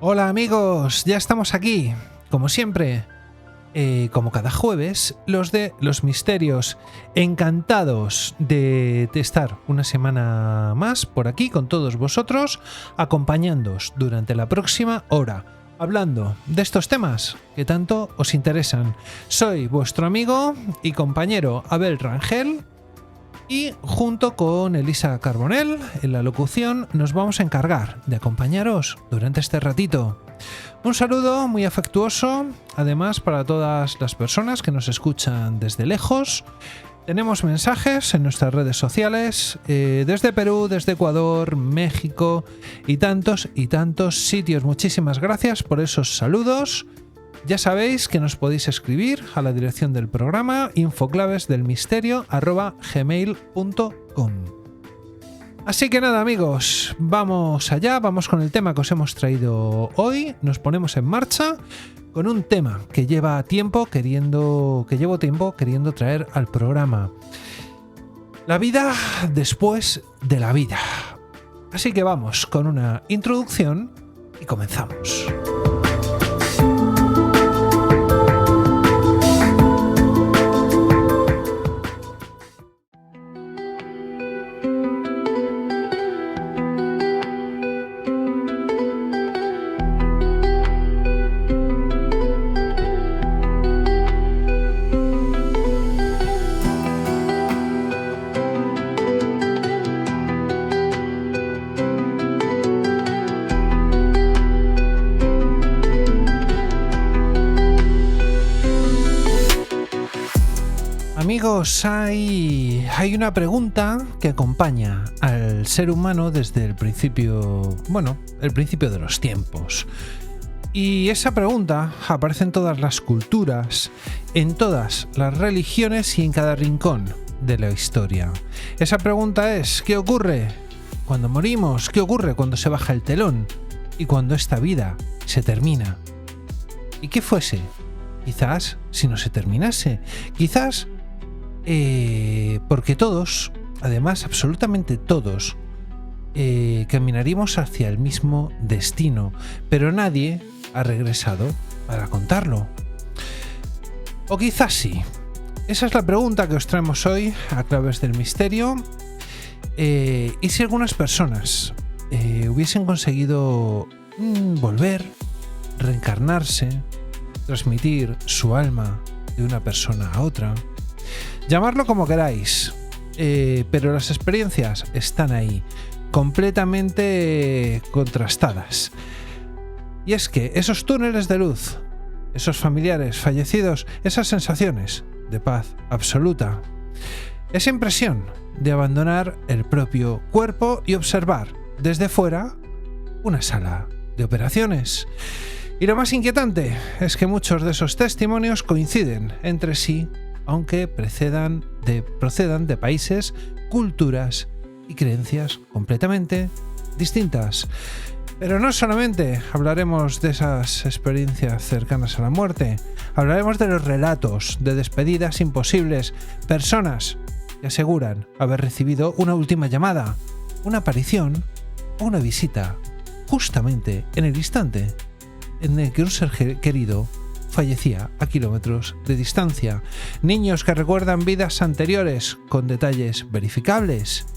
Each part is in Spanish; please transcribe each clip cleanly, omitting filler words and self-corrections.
Hola amigos, ya estamos aquí, como siempre, como cada jueves, los de los misterios. Encantados de estar una semana más por aquí con todos vosotros, acompañándoos durante la próxima hora, hablando de estos temas que tanto os interesan. Soy vuestro amigo y compañero Abel Rangel. Y junto con Elisa Carbonell, en la locución, nos vamos a encargar de acompañaros durante este ratito. Un saludo muy afectuoso, además, para todas las personas que nos escuchan desde lejos. Tenemos mensajes en nuestras redes sociales, desde Perú, desde Ecuador, México y tantos sitios. Muchísimas gracias por esos saludos. Ya sabéis que nos podéis escribir a la dirección del programa infoclavesdelmisterio@gmail.com. Así que nada amigos, vamos allá, vamos con el tema que os hemos traído hoy. Nos ponemos en marcha con un tema que llevo tiempo queriendo traer al programa. La vida después de la vida. Así que vamos con una introducción y comenzamos. Amigos, hay una pregunta que acompaña al ser humano desde el principio de los tiempos. Y esa pregunta aparece en todas las culturas, en todas las religiones y en cada rincón de la historia. Esa pregunta es: ¿qué ocurre cuando morimos? ¿Qué ocurre cuando se baja el telón? ¿Y cuando esta vida se termina? ¿Y qué fuese? Quizás si no se terminase. Quizás porque todos, además absolutamente todos, caminaríamos hacia el mismo destino, pero nadie ha regresado para contarlo. O quizás sí. Esa es la pregunta que os traemos hoy a Claves del Misterio. Y si algunas personas hubiesen conseguido volver, reencarnarse, transmitir su alma de una persona a otra, llamarlo como queráis, pero las experiencias están ahí, completamente contrastadas. Y es que esos túneles de luz, esos familiares fallecidos, esas sensaciones de paz absoluta, esa impresión de abandonar el propio cuerpo y observar desde fuera una sala de operaciones. Y lo más inquietante es que muchos de esos testimonios coinciden entre sí, aunque procedan de países, culturas y creencias completamente distintas. Pero no solamente hablaremos de esas experiencias cercanas a la muerte, hablaremos de los relatos de despedidas imposibles, personas que aseguran haber recibido una última llamada, una aparición o una visita, justamente en el instante en el que un ser querido fallecía a kilómetros de distancia. Niños que recuerdan vidas anteriores con detalles verificables.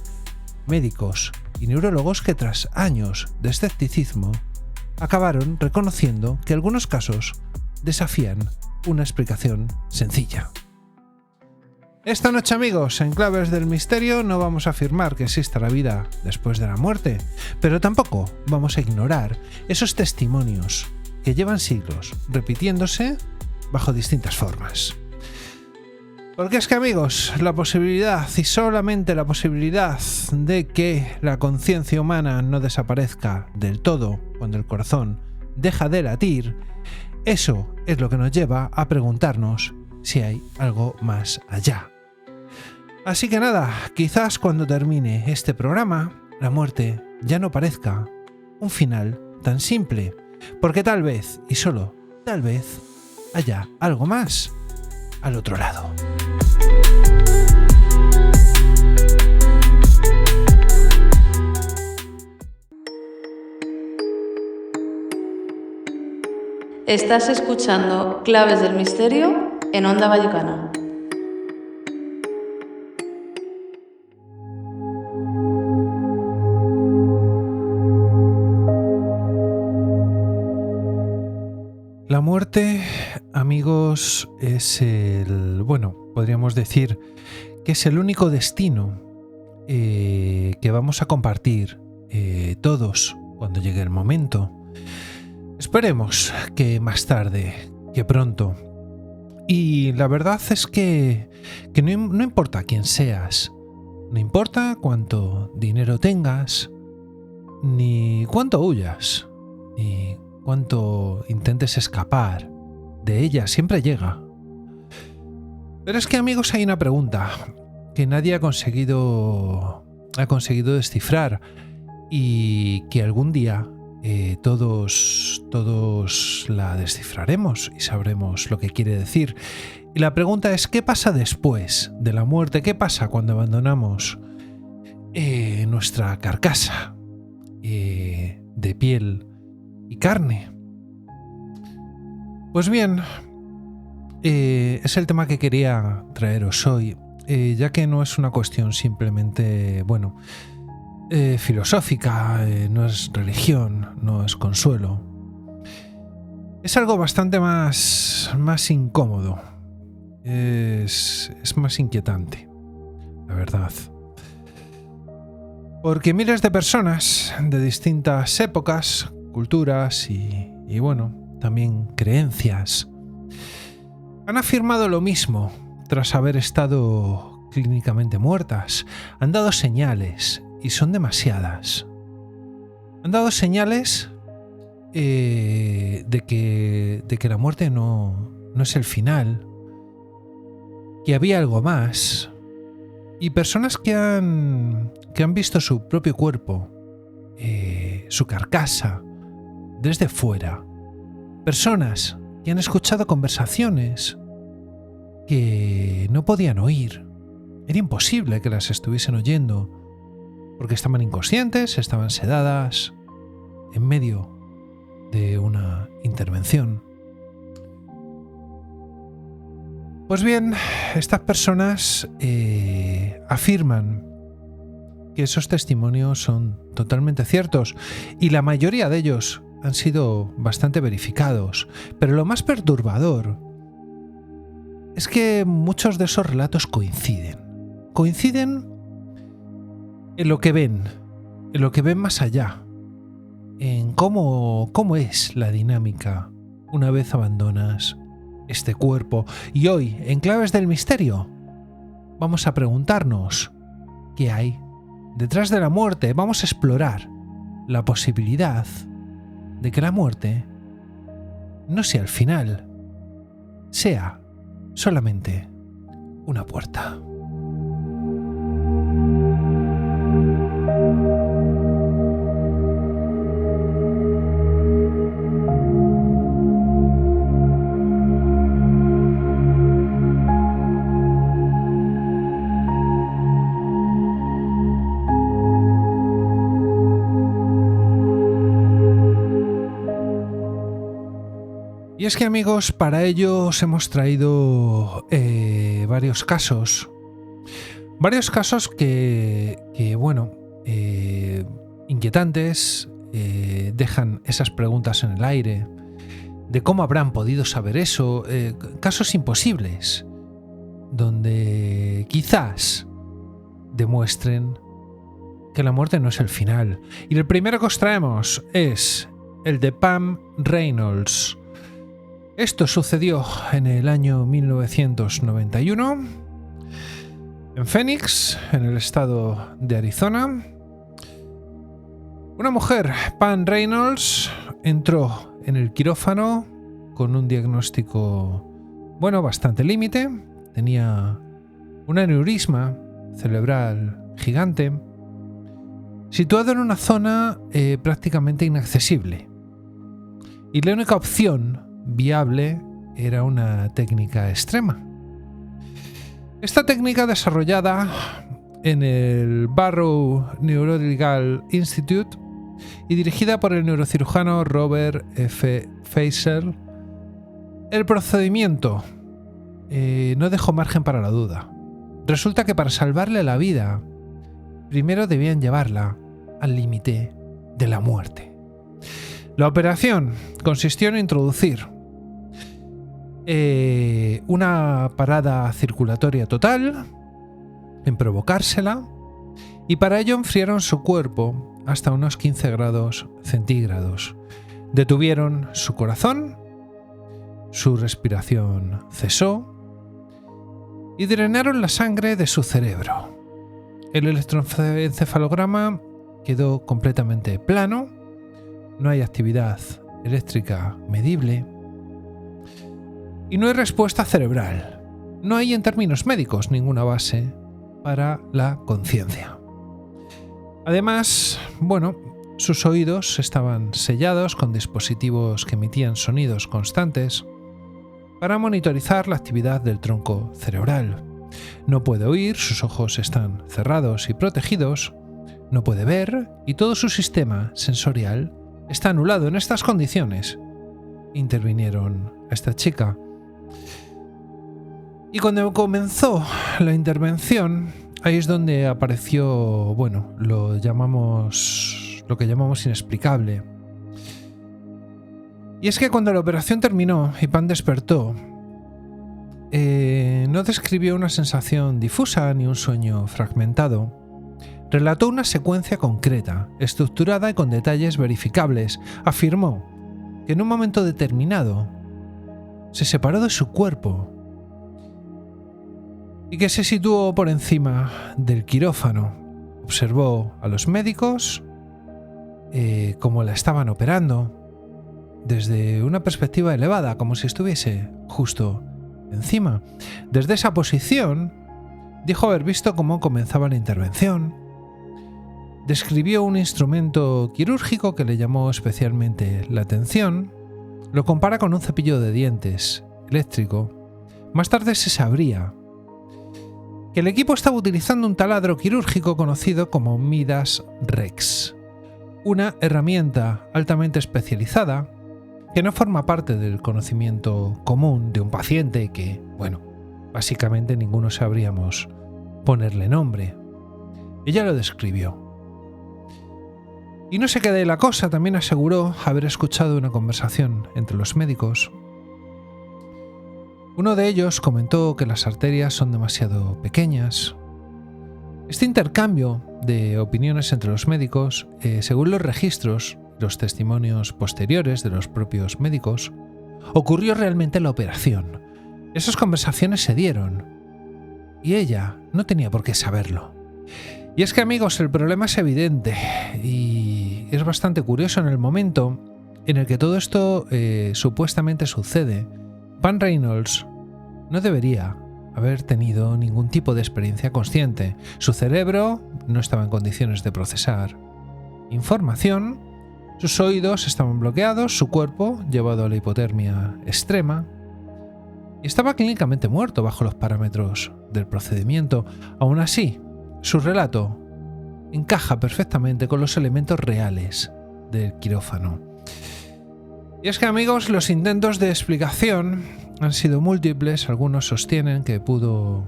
Médicos y neurólogos que tras años de escepticismo acabaron reconociendo que algunos casos desafían una explicación sencilla. Esta noche, amigos, en Claves del Misterio no vamos a afirmar que exista la vida después de la muerte, pero tampoco vamos a ignorar esos testimonios que llevan siglos repitiéndose bajo distintas formas. Porque es que, amigos, la posibilidad, y solamente la posibilidad, de que la conciencia humana no desaparezca del todo cuando el corazón deja de latir, eso es lo que nos lleva a preguntarnos si hay algo más allá. Así que nada, quizás cuando termine este programa, la muerte ya no parezca un final tan simple, porque tal vez, y solo tal vez, haya algo más al otro lado. Estás escuchando Claves del Misterio en Onda Vallecana. La muerte, amigos, es podríamos decir que es el único destino que vamos a compartir todos cuando llegue el momento. Esperemos que más tarde, que pronto. Y la verdad es que no importa quién seas, no importa cuánto dinero tengas, ni cuánto huyas, ni cuánto intentes escapar de ella, siempre llega. Pero es que, amigos, hay una pregunta que nadie ha conseguido descifrar y que algún día todos la descifraremos y sabremos lo que quiere decir. Y la pregunta es: ¿qué pasa después de la muerte? ¿Qué pasa cuando abandonamos nuestra carcasa de piel y carne? Pues bien, es el tema que quería traeros hoy, ya que no es una cuestión simplemente, filosófica, no es religión, no es consuelo. Es algo bastante más incómodo, es más inquietante, la verdad. Porque miles de personas de distintas épocas, culturas y también creencias han afirmado lo mismo tras haber estado clínicamente muertas. Han dado señales, y son demasiadas. Han dado señales de que la muerte no es el final, que había algo más. Y personas que han visto su propio cuerpo, su carcasa, desde fuera. Personas que han escuchado conversaciones que no podían oír. Era imposible que las estuviesen oyendo, porque estaban inconscientes, estaban sedadas, en medio de una intervención. Pues bien, estas personas afirman que esos testimonios son totalmente ciertos, y la mayoría de ellos han sido bastante verificados. Pero lo más perturbador es que muchos de esos relatos coinciden. Coinciden en lo que ven más allá, en cómo es la dinámica una vez abandonas este cuerpo. Y hoy, en Claves del Misterio, vamos a preguntarnos qué hay detrás de la muerte. Vamos a explorar la posibilidad de que la muerte no sea el final, sea solamente una puerta. Y es que, amigos, para ello os hemos traído varios casos que inquietantes, dejan esas preguntas en el aire, de cómo habrán podido saber eso, casos imposibles, donde quizás demuestren que la muerte no es el final. Y el primero que os traemos es el de Pam Reynolds. Esto sucedió en el año 1991 en Phoenix, en el estado de Arizona. Una mujer, Pam Reynolds, entró en el quirófano con un diagnóstico, bastante límite. Tenía un aneurisma cerebral gigante, situado en una zona prácticamente inaccesible. Y la única opción viable era una técnica extrema. Esta técnica, desarrollada en el Barrow Neurological Institute y dirigida por el neurocirujano Robert F. Feiser, El procedimiento no dejó margen para la duda. Resulta que para salvarle la vida, primero debían llevarla al límite de la muerte. La operación consistió en introducir una parada circulatoria total, en provocársela, y para ello enfriaron su cuerpo hasta unos 15 grados centígrados. Detuvieron su corazón, su respiración cesó y drenaron la sangre de su cerebro. El electroencefalograma quedó completamente plano, no hay actividad eléctrica medible y no hay respuesta cerebral. No hay en términos médicos ninguna base para la conciencia. Además, sus oídos estaban sellados con dispositivos que emitían sonidos constantes para monitorizar la actividad del tronco cerebral. No puede oír, sus ojos están cerrados y protegidos, no puede ver y todo su sistema sensorial está anulado. En estas condiciones intervinieron a esta chica. Y cuando comenzó la intervención, ahí es donde apareció, lo que llamamos inexplicable. Y es que cuando la operación terminó y Pan despertó, no describió una sensación difusa ni un sueño fragmentado. Relató una secuencia concreta, estructurada y con detalles verificables. Afirmó que en un momento determinado se separó de su cuerpo y que se situó por encima del quirófano. Observó a los médicos cómo la estaban operando desde una perspectiva elevada, como si estuviese justo encima. Desde esa posición, dijo haber visto cómo comenzaba la intervención. Describió un instrumento quirúrgico que le llamó especialmente la atención. Lo compara con un cepillo de dientes eléctrico. Más tarde se sabría que el equipo estaba utilizando un taladro quirúrgico conocido como Midas Rex, una herramienta altamente especializada que no forma parte del conocimiento común de un paciente que, básicamente ninguno sabríamos ponerle nombre. Ella lo describió. Y no se queda ahí la cosa, también aseguró haber escuchado una conversación entre los médicos. Uno de ellos comentó que las arterias son demasiado pequeñas. Este intercambio de opiniones entre los médicos, según los registros, los testimonios posteriores de los propios médicos, ocurrió realmente en la operación. Esas conversaciones se dieron y ella no tenía por qué saberlo. Y es que, amigos, el problema es evidente y es bastante curioso. En el momento en el que todo esto supuestamente sucede, Pan Reynolds no debería haber tenido ningún tipo de experiencia consciente. Su cerebro no estaba en condiciones de procesar información, sus oídos estaban bloqueados, su cuerpo llevado a la hipotermia extrema y estaba clínicamente muerto bajo los parámetros del procedimiento. Aún así, su relato encaja perfectamente con los elementos reales del quirófano. Y es que, amigos, los intentos de explicación han sido múltiples. Algunos sostienen que pudo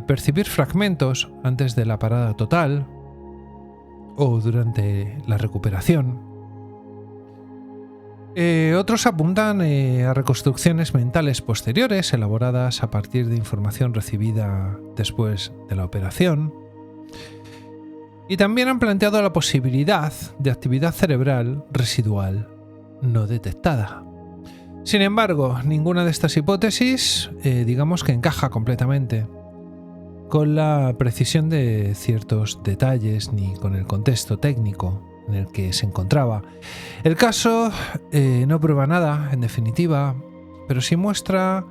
percibir fragmentos antes de la parada total o durante la recuperación. Otros apuntan a reconstrucciones mentales posteriores elaboradas a partir de información recibida después de la operación. Y también han planteado la posibilidad de actividad cerebral residual no detectada. Sin embargo, ninguna de estas hipótesis, digamos que encaja completamente con la precisión de ciertos detalles ni con el contexto técnico en el que se encontraba. El caso no prueba nada, en definitiva, pero sí muestra,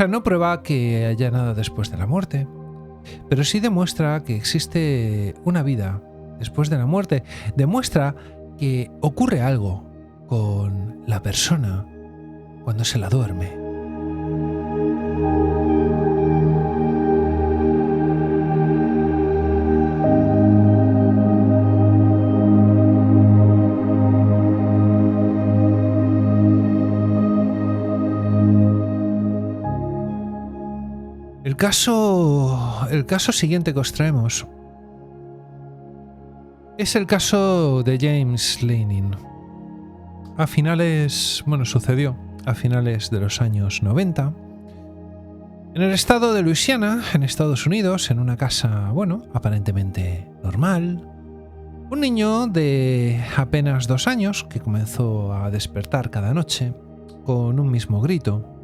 no prueba que haya nada después de la muerte, pero sí demuestra que existe una vida después de la muerte. Demuestra que ocurre algo con la persona cuando se la duerme. caso siguiente que os traemos es el caso de James Lanning. Sucedió a finales de los años 90 en el estado de Luisiana, en Estados Unidos, en una casa, aparentemente normal. Un niño de apenas 2 años que comenzó a despertar cada noche con un mismo grito.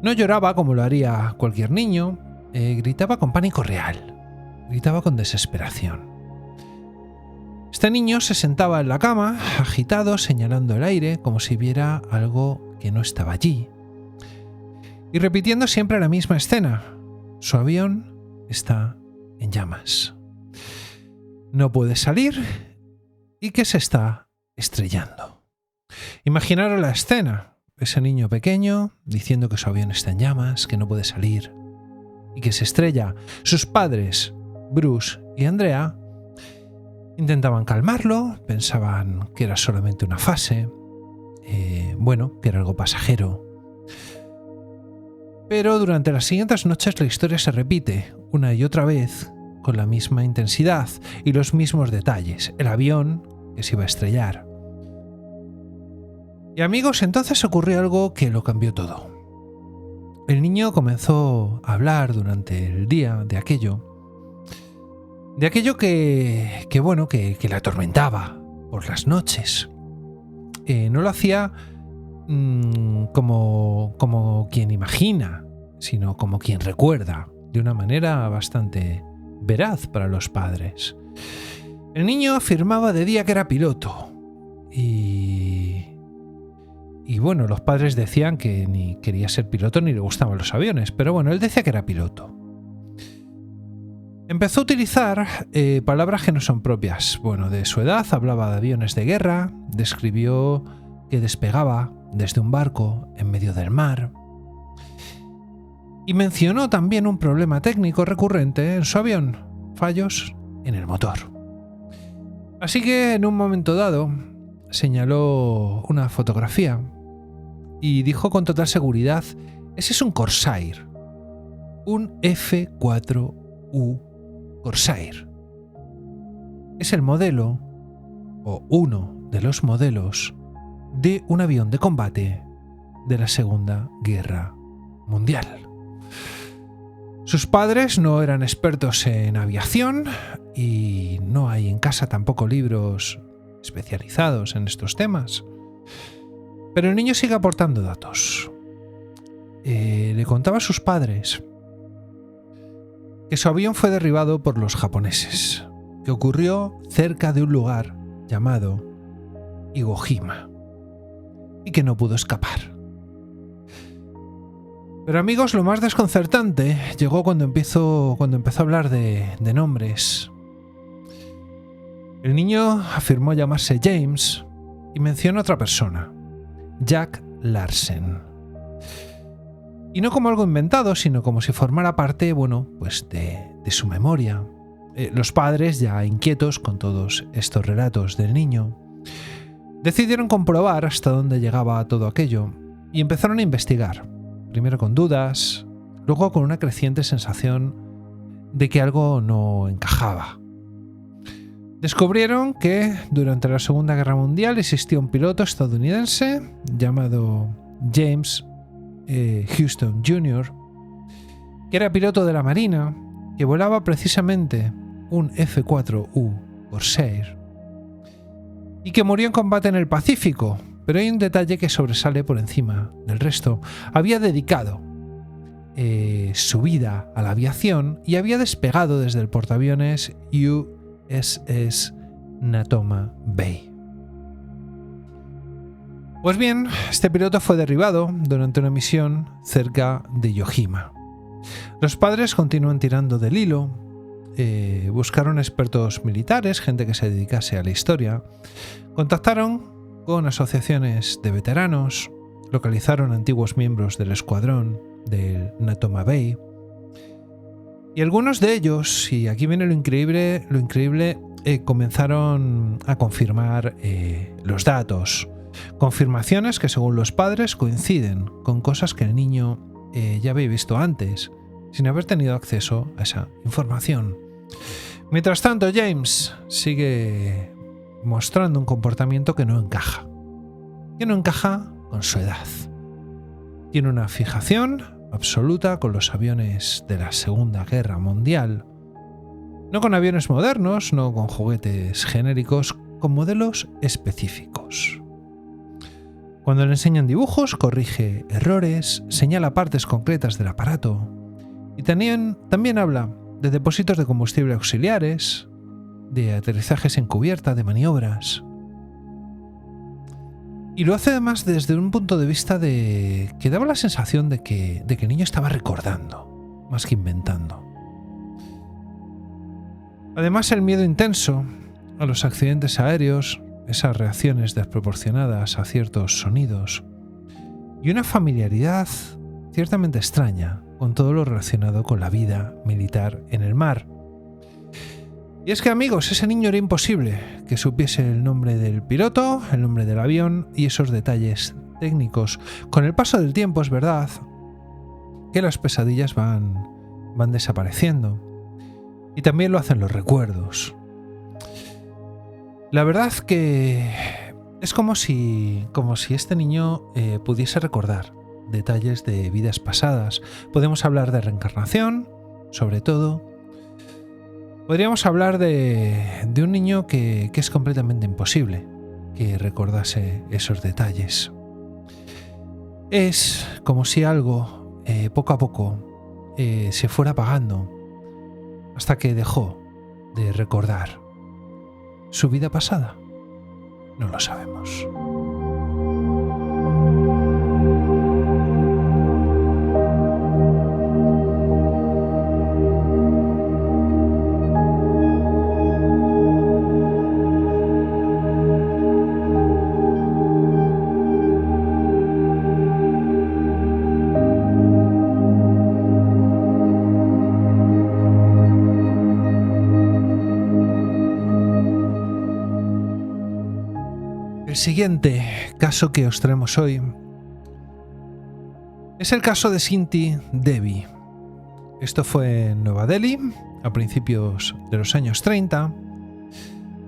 No lloraba como lo haría cualquier niño, gritaba con pánico real, gritaba con desesperación. Este niño se sentaba en la cama, agitado, señalando el aire, como si viera algo que no estaba allí. Y repitiendo siempre la misma escena. Su avión está en llamas. No puede salir y que se está estrellando. Imaginaros la escena. Ese niño pequeño diciendo que su avión está en llamas, que no puede salir y que se estrella. Sus padres, Bruce y Andrea, intentaban calmarlo, pensaban que era solamente una fase, que era algo pasajero. Pero durante las siguientes noches la historia se repite una y otra vez con la misma intensidad y los mismos detalles. El avión que se iba a estrellar. Y amigos, entonces ocurrió algo que lo cambió todo. El niño comenzó a hablar durante el día de aquello que le atormentaba por las noches. No lo hacía como quien imagina, sino como quien recuerda, de una manera bastante veraz para los padres. El niño afirmaba de día que era piloto y los padres decían que ni quería ser piloto ni le gustaban los aviones, pero él decía que era piloto. Empezó a utilizar palabras que no son propias. De su edad hablaba de aviones de guerra, describió que despegaba desde un barco en medio del mar y mencionó también un problema técnico recurrente en su avión, fallos en el motor. Así que en un momento dado señaló una fotografía y dijo con total seguridad: ese es un Corsair, un F4U Corsair. Es el modelo, o uno de los modelos, de un avión de combate de la Segunda Guerra Mundial. Sus padres no eran expertos en aviación y no hay en casa tampoco libros especializados en estos temas. Pero el niño sigue aportando datos. Le contaba a sus padres que su avión fue derribado por los japoneses, que ocurrió cerca de un lugar llamado Iwo Jima y que no pudo escapar. Pero amigos, lo más desconcertante llegó cuando empezó a hablar de nombres. El niño afirmó llamarse James y mencionó a otra persona, Jack Larsen. Y no como algo inventado, sino como si formara parte, de su memoria. Los padres, ya inquietos con todos estos relatos del niño, decidieron comprobar hasta dónde llegaba todo aquello y empezaron a investigar. Primero con dudas, luego con una creciente sensación de que algo no encajaba. Descubrieron que durante la Segunda Guerra Mundial existía un piloto estadounidense llamado James Houston Jr., que era piloto de la Marina, que volaba precisamente un F4U Corsair y que murió en combate en el Pacífico. Pero hay un detalle que sobresale por encima del resto. Había dedicado su vida a la aviación y había despegado desde el portaaviones USS Natoma Bay. Pues bien, este piloto fue derribado durante una misión cerca de Iwo Jima. Los padres continúan tirando del hilo, buscaron expertos militares, gente que se dedicase a la historia, contactaron con asociaciones de veteranos, localizaron antiguos miembros del escuadrón del Natoma Bay y algunos de ellos, y aquí viene lo increíble, comenzaron a confirmar los datos. Confirmaciones que según los padres coinciden con cosas que el niño ya había visto antes, sin haber tenido acceso a esa información. Mientras tanto, James sigue mostrando un comportamiento que no encaja con su edad. Tiene una fijación absoluta con los aviones de la Segunda Guerra Mundial. No con aviones modernos, no con juguetes genéricos, con modelos específicos. Cuando le enseñan dibujos, corrige errores, señala partes concretas del aparato y también habla de depósitos de combustible auxiliares, de aterrizajes en cubierta, de maniobras. Y lo hace además desde un punto de vista que daba la sensación de que el niño estaba recordando, más que inventando. Además, el miedo intenso a los accidentes aéreos, esas reacciones desproporcionadas a ciertos sonidos y una familiaridad ciertamente extraña con todo lo relacionado con la vida militar en el mar. Y es que, amigos, ese niño era imposible que supiese el nombre del piloto, el nombre del avión y esos detalles técnicos. Con el paso del tiempo es verdad que las pesadillas van desapareciendo y también lo hacen los recuerdos. La verdad que es como si este niño pudiese recordar detalles de vidas pasadas. Podemos hablar de reencarnación, sobre todo. Podríamos hablar de un niño que es completamente imposible que recordase esos detalles. Es como si algo, poco a poco, se fuera apagando hasta que dejó de recordar su vida pasada. No lo sabemos. El siguiente caso que os traemos hoy es el caso de Shinti Devi. Esto fue en Nueva Delhi a principios de los años 30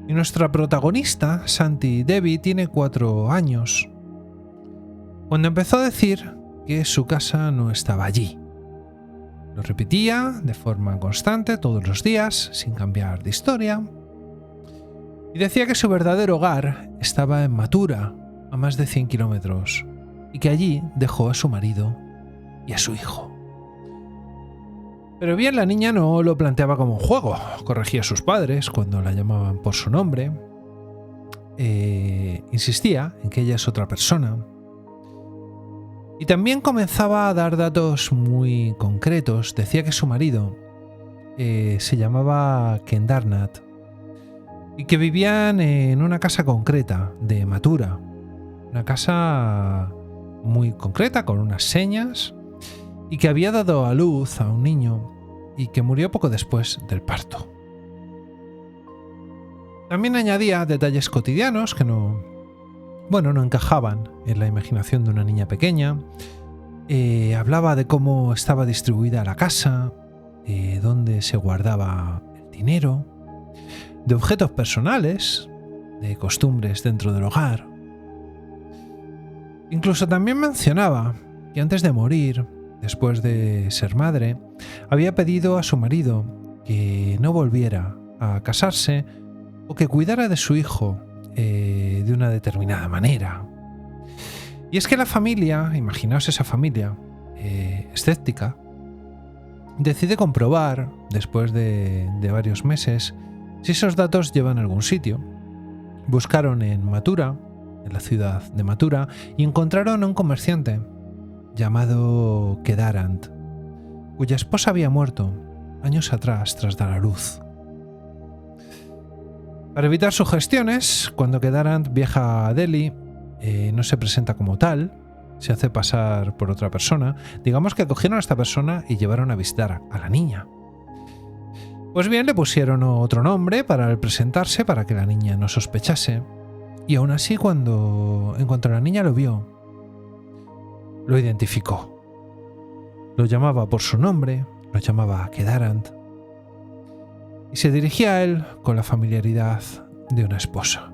y nuestra protagonista, Shinti Devi, tiene 4 años cuando empezó a decir que su casa no estaba allí. Lo repetía de forma constante todos los días, sin cambiar de historia. Y decía que su verdadero hogar estaba en Mathura, a más de 100 kilómetros, y que allí dejó a su marido y a su hijo. Pero bien, la niña no lo planteaba como un juego, corregía a sus padres cuando la llamaban por su nombre, insistía en que ella es otra persona, y también comenzaba a dar datos muy concretos. Decía que su marido se llamaba Kendarnath, y que vivían en una casa concreta de Mathura, una casa muy concreta con unas señas, y que había dado a luz a un niño y que murió poco después del parto. También añadía detalles cotidianos que no encajaban en la imaginación de una niña pequeña. Hablaba de cómo estaba distribuida la casa, dónde se guardaba el dinero, de objetos personales, de costumbres dentro del hogar. Incluso también mencionaba que antes de morir, después de ser madre, había pedido a su marido que no volviera a casarse o que cuidara de su hijo de una determinada manera. Y es que la familia, imaginaos esa familia escéptica, decide comprobar, después de varios meses, si esos datos llevan a algún sitio. Buscaron en Mathura, en la ciudad de Mathura, y encontraron a un comerciante llamado Kedarnath, cuya esposa había muerto años atrás tras dar a luz. Para evitar sugestiones, cuando Kedarnath viaja a Delhi, no se presenta como tal, se hace pasar por otra persona. Digamos que cogieron a esta persona y llevaron a visitar a la niña. Pues bien, le pusieron otro nombre para el presentarse, para que la niña no sospechase. Y aún así, en cuanto la niña lo vio, lo identificó. Lo llamaba por su nombre, lo llamaba Kedarant, y se dirigía a él con la familiaridad de una esposa.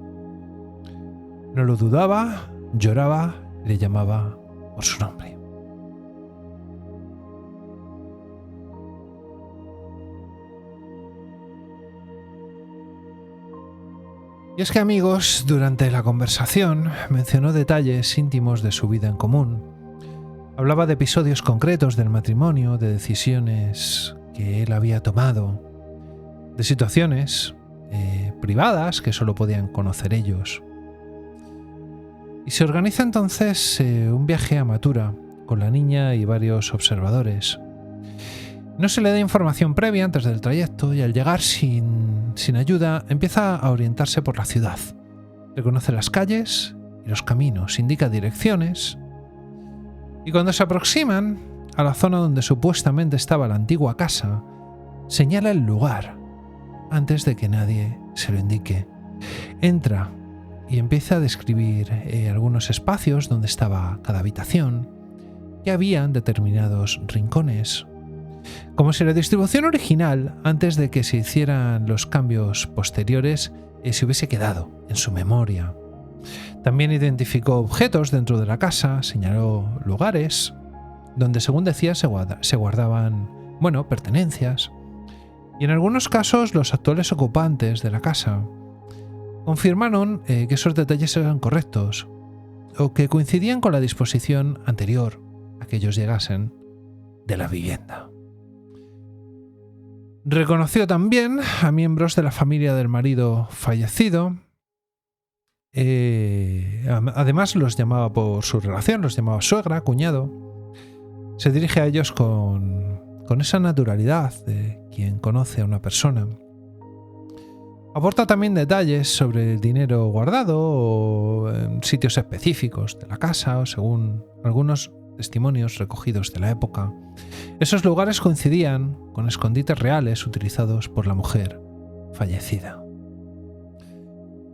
No lo dudaba, lloraba y le llamaba por su nombre. Y es que, amigos, durante la conversación mencionó detalles íntimos de su vida en común. Hablaba de episodios concretos del matrimonio, de decisiones que él había tomado, de situaciones privadas que solo podían conocer ellos. Y se organiza entonces un viaje a Mathura con la niña y varios observadores. No se le da información previa antes del trayecto y al llegar sin ayuda empieza a orientarse por la ciudad. Reconoce las calles y los caminos, indica direcciones y cuando se aproximan a la zona donde supuestamente estaba la antigua casa, señala el lugar antes de que nadie se lo indique. Entra y empieza a describir algunos espacios donde estaba cada habitación, que habían determinados rincones, como si la distribución original, antes de que se hicieran los cambios posteriores, se hubiese quedado en su memoria. También identificó objetos dentro de la casa, señaló lugares donde, según decía, se guardaban, pertenencias. Y en algunos casos, los actuales ocupantes de la casa confirmaron que esos detalles eran correctos o que coincidían con la disposición anterior a que ellos llegasen de la vivienda. Reconoció también a miembros de la familia del marido fallecido. Además los llamaba por su relación, los llamaba suegra, cuñado. Se dirige a ellos con esa naturalidad de quien conoce a una persona. Aporta también detalles sobre el dinero guardado o en sitios específicos de la casa o según algunos testimonios recogidos de la época. Esos lugares coincidían con escondites reales utilizados por la mujer fallecida.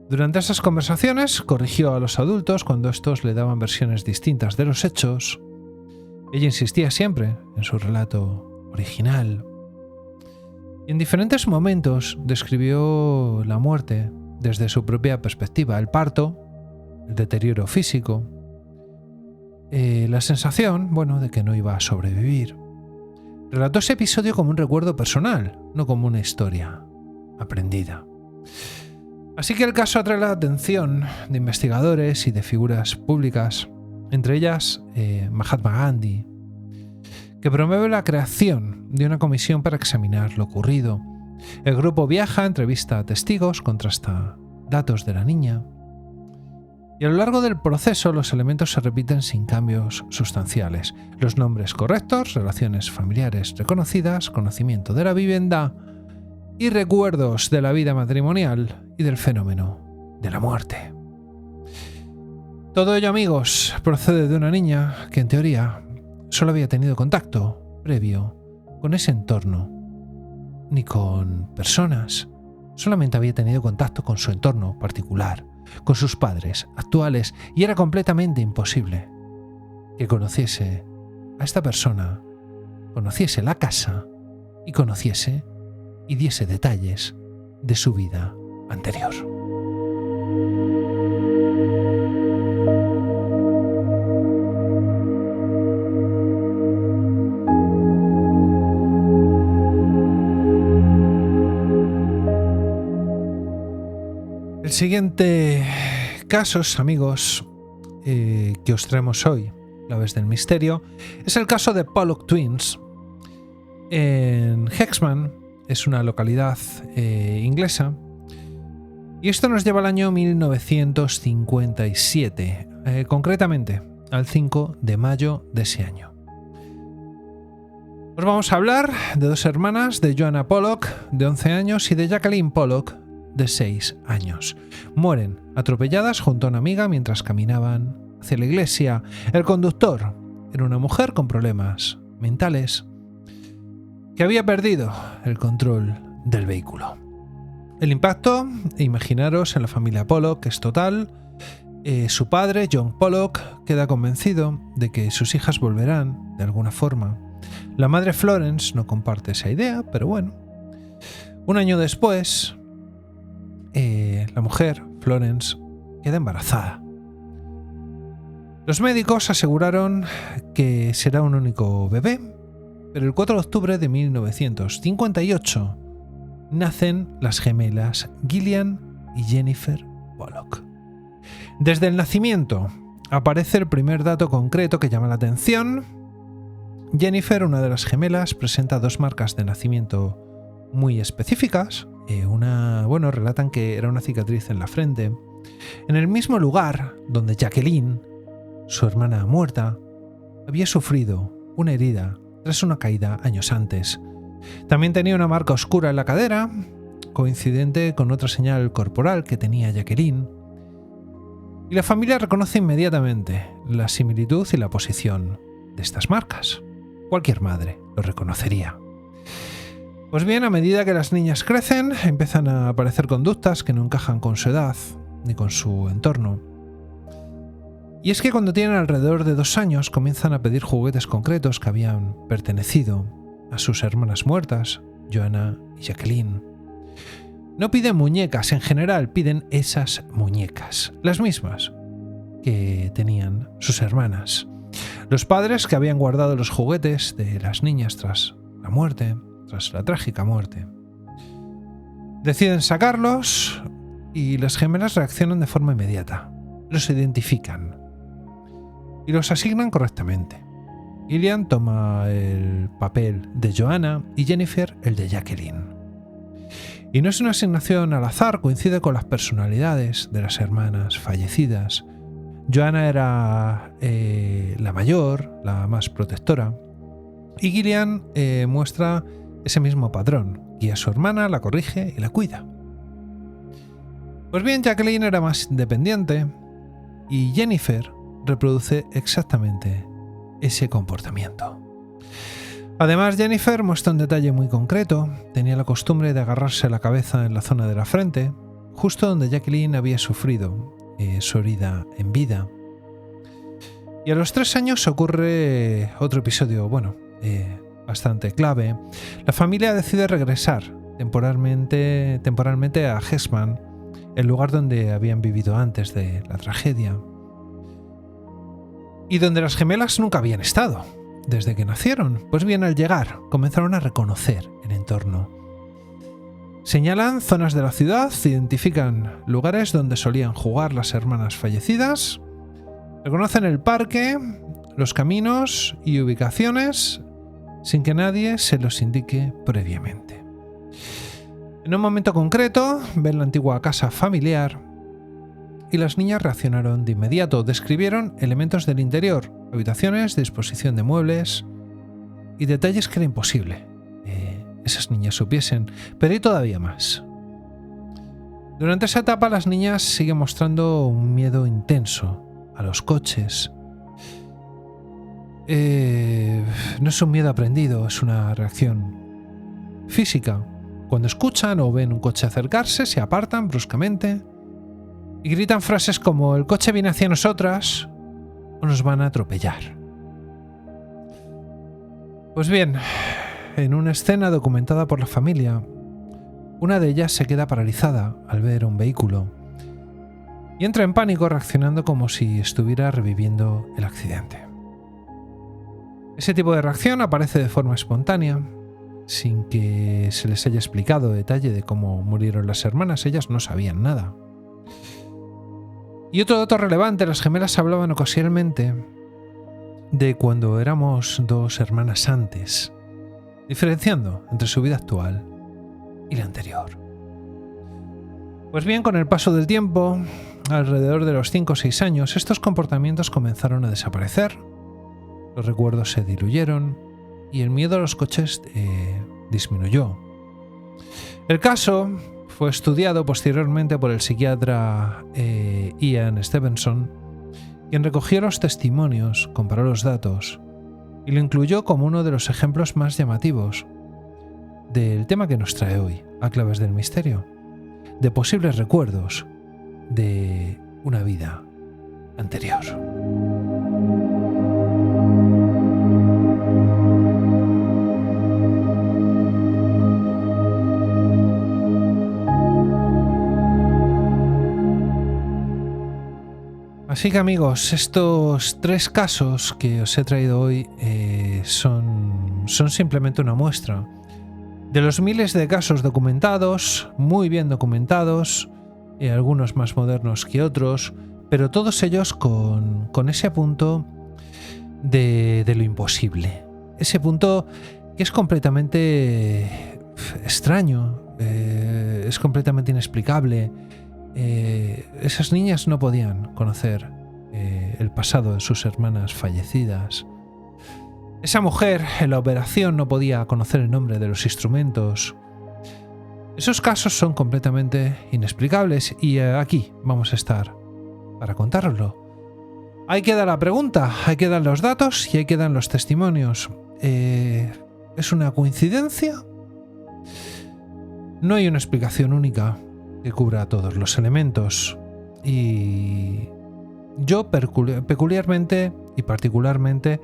Durante esas conversaciones corrigió a los adultos cuando estos le daban versiones distintas de los hechos. Ella insistía siempre en su relato original. Y en diferentes momentos describió la muerte desde su propia perspectiva, el parto, el deterioro físico, la sensación, de que no iba a sobrevivir. Relató ese episodio como un recuerdo personal, no como una historia aprendida. Así que el caso atrae la atención de investigadores y de figuras públicas, entre ellas Mahatma Gandhi, que promueve la creación de una comisión para examinar lo ocurrido. El grupo viaja, entrevista a testigos, contrasta datos de la niña. Y a lo largo del proceso los elementos se repiten sin cambios sustanciales. Los nombres correctos, relaciones familiares reconocidas, conocimiento de la vivienda y recuerdos de la vida matrimonial y del fenómeno de la muerte. Todo ello, amigos, procede de una niña que en teoría solo había tenido contacto previo con ese entorno, ni con personas. Solamente había tenido contacto con su entorno particular, con sus padres actuales, y era completamente imposible que conociese a esta persona, conociese la casa y conociese y diese detalles de su vida anterior. El siguiente casos, amigos, que os traemos hoy, Claves del Misterio, es el caso de Pollock Twins. En Hexham, es una localidad inglesa, y esto nos lleva al año 1957, concretamente al 5 de mayo de ese año. Os vamos a hablar de dos hermanas, de Joanna Pollock, de 11 años, y de Jacqueline Pollock, de 6 años. Mueren atropelladas junto a una amiga mientras caminaban hacia la iglesia. El conductor era una mujer con problemas mentales que había perdido el control del vehículo. El impacto, imaginaros, en la familia Pollock es total. Su padre, John Pollock, queda convencido de que sus hijas volverán de alguna forma. La madre Florence no comparte esa idea, pero bueno. Un año después, la mujer, Florence, queda embarazada. Los médicos aseguraron que será un único bebé, pero el 4 de octubre de 1958 nacen las gemelas Gillian y Jennifer Pollock. Desde el nacimiento aparece el primer dato concreto que llama la atención. Jennifer, una de las gemelas, presenta 2 marcas de nacimiento muy específicas. Relatan que era una cicatriz en la frente, en el mismo lugar donde Jacqueline, su hermana muerta, había sufrido una herida tras una caída años antes. También tenía una marca oscura en la cadera, coincidente con otra señal corporal que tenía Jacqueline. Y la familia reconoce inmediatamente la similitud y la posición de estas marcas. Cualquier madre lo reconocería. Pues bien, a medida que las niñas crecen, empiezan a aparecer conductas que no encajan con su edad ni con su entorno. Y es que cuando tienen alrededor de 2 años comienzan a pedir juguetes concretos que habían pertenecido a sus hermanas muertas, Joanna y Jacqueline. No piden muñecas, en general piden esas muñecas, las mismas que tenían sus hermanas. Los padres que habían guardado los juguetes de las niñas tras la trágica muerte, deciden sacarlos y las gemelas reaccionan de forma inmediata. Los identifican y los asignan correctamente. Gillian toma el papel de Joanna y Jennifer el de Jacqueline. Y no es una asignación al azar, coincide con las personalidades de las hermanas fallecidas. Joanna era la mayor, la más protectora, y Gillian muestra ese mismo patrón. Guía a su hermana, la corrige y la cuida. Pues bien, Jacqueline era más independiente y Jennifer reproduce exactamente ese comportamiento. Además, Jennifer muestra un detalle muy concreto. Tenía la costumbre de agarrarse la cabeza en la zona de la frente, justo donde Jacqueline había sufrido su herida en vida. Y a los 3 años ocurre otro episodio, bastante clave. La familia decide regresar temporalmente a Hexman, el lugar donde habían vivido antes de la tragedia, y donde las gemelas nunca habían estado desde que nacieron. Pues bien, al llegar comenzaron a reconocer el entorno. Señalan zonas de la ciudad, identifican lugares donde solían jugar las hermanas fallecidas, reconocen el parque, los caminos y ubicaciones sin que nadie se los indique previamente. En un momento concreto ven la antigua casa familiar y las niñas reaccionaron de inmediato. Describieron elementos del interior, habitaciones, disposición de muebles y detalles que era imposible esas niñas supiesen, pero hay todavía más. Durante esa etapa las niñas siguen mostrando un miedo intenso a los coches. No es un miedo aprendido, es una reacción física. Cuando escuchan o ven un coche acercarse, se apartan bruscamente y gritan frases como «el coche viene hacia nosotras» o «nos van a atropellar». Pues bien, en una escena documentada por la familia, una de ellas se queda paralizada al ver un vehículo y entra en pánico, reaccionando como si estuviera reviviendo el accidente. Ese tipo de reacción aparece de forma espontánea, sin que se les haya explicado detalle de cómo murieron las hermanas. Ellas no sabían nada. Y otro dato relevante, las gemelas hablaban ocasionalmente de cuando éramos 2 hermanas antes, diferenciando entre su vida actual y la anterior. Pues bien, con el paso del tiempo, alrededor de los 5 o 6 años, estos comportamientos comenzaron a desaparecer, los recuerdos se diluyeron y el miedo a los coches disminuyó. El caso fue estudiado posteriormente por el psiquiatra Ian Stevenson, quien recogió los testimonios, comparó los datos y lo incluyó como uno de los ejemplos más llamativos del tema que nos trae hoy, a Claves del Misterio, de posibles recuerdos de una vida anterior. Así que amigos, estos 3 casos que os he traído hoy son simplemente una muestra de los miles de casos documentados, muy bien documentados, algunos más modernos que otros, pero todos ellos con ese punto de lo imposible. Ese punto que es completamente extraño, es completamente inexplicable. Esas niñas no podían conocer el pasado de sus hermanas fallecidas. Esa mujer en la operación no podía conocer el nombre de los instrumentos. Esos casos son completamente inexplicables y aquí vamos a estar para contároslo. Ahí queda la pregunta, ahí quedan los datos y ahí quedan los testimonios. ¿Es una coincidencia? No hay una explicación única que cubra todos los elementos. Y yo peculiarmente y particularmente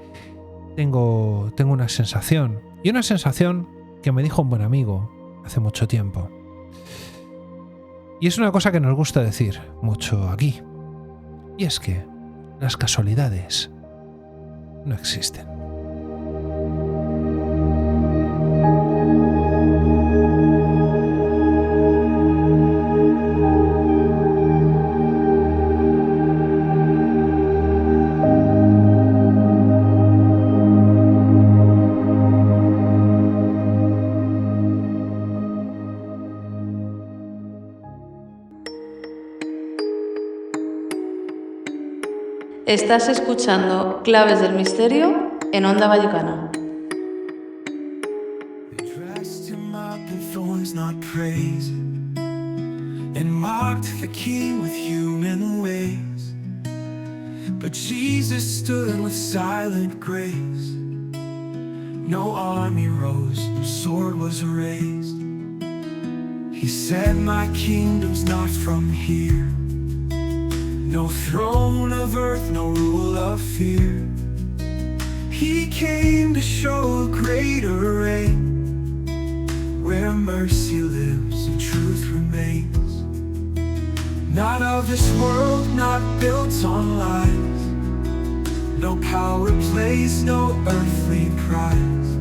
tengo una sensación. Y una sensación que me dijo un buen amigo hace mucho tiempo. Y es una cosa que nos gusta decir mucho aquí. Y es que las casualidades no existen. Estás escuchando Claves del Misterio en Onda Vallecana. But Jesus stood with silent grace. No army rose, no sword was raised. He said, my kingdom's not from here. No throne of earth, no rule of fear. He came to show a greater reign, where mercy lives and truth remains. Not of this world, not built on lies. No power plays, no earthly prize.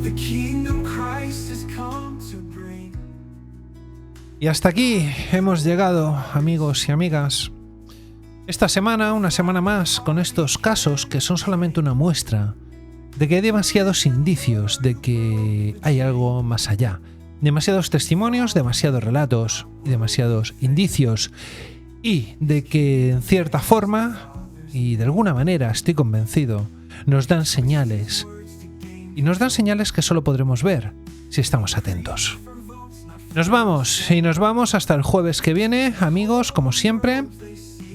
The kingdom Christ has come to bring. Y hasta aquí hemos llegado, amigos y amigas. Esta semana, una semana más, con estos casos que son solamente una muestra de que hay demasiados indicios de que hay algo más allá. Demasiados testimonios, demasiados relatos y demasiados indicios. Y de que, en cierta forma, y de alguna manera estoy convencido, nos dan señales. Y nos dan señales que solo podremos ver si estamos atentos. Nos vamos hasta el jueves que viene, amigos, como siempre.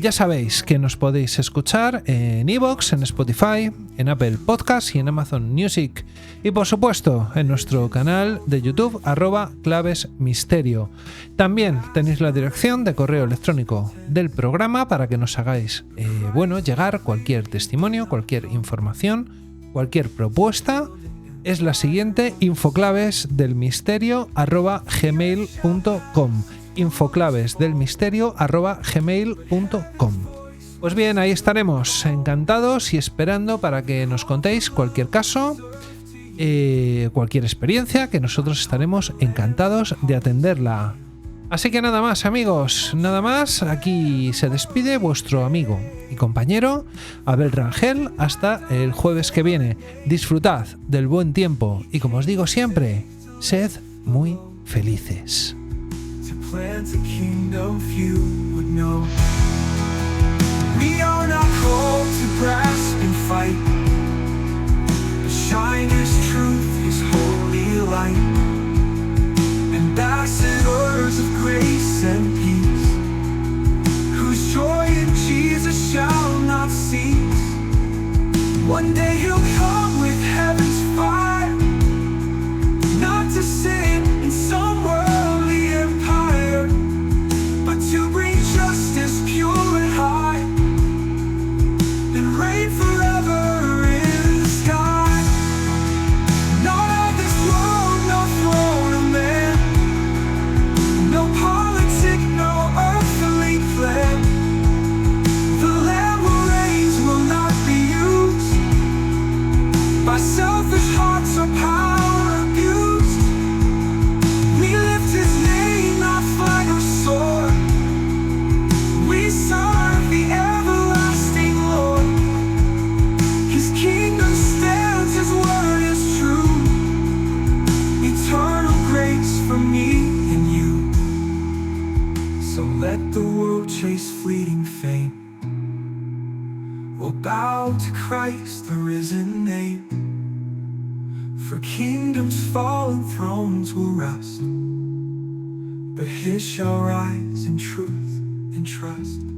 Ya sabéis que nos podéis escuchar en iVoox, en Spotify, en Apple Podcasts y en Amazon Music. Y por supuesto en nuestro canal de YouTube, @clavesmisterio. También tenéis la dirección de correo electrónico del programa para que nos hagáis llegar cualquier testimonio, cualquier información, cualquier propuesta. Es la siguiente: infoclavesdelmisterio@gmail.com. infoclavesdelmisterio@gmail.com. Pues bien, ahí estaremos, encantados y esperando para que nos contéis cualquier caso, cualquier experiencia, que nosotros estaremos encantados de atenderla. Así que nada más, amigos, nada más. Aquí se despide vuestro amigo y compañero Abel Rangel. Hasta el jueves que viene. Disfrutad del buen tiempo y, como os digo siempre, sed muy felices. Plant a kingdom few would know. We are not called to grasp and fight, but shine His truth, His holy light. Ambassadors of grace and peace, whose joy in Jesus shall not cease. One day He'll come with heaven's fire, not to sit in some worldly empire, but to bring justice pure and high, and reign forever in the sky. Not of this world, no throne of man, no politic, no earthly plan. The bow to Christ, the risen name. For kingdoms fall and thrones will rust, but his shall rise in truth and trust.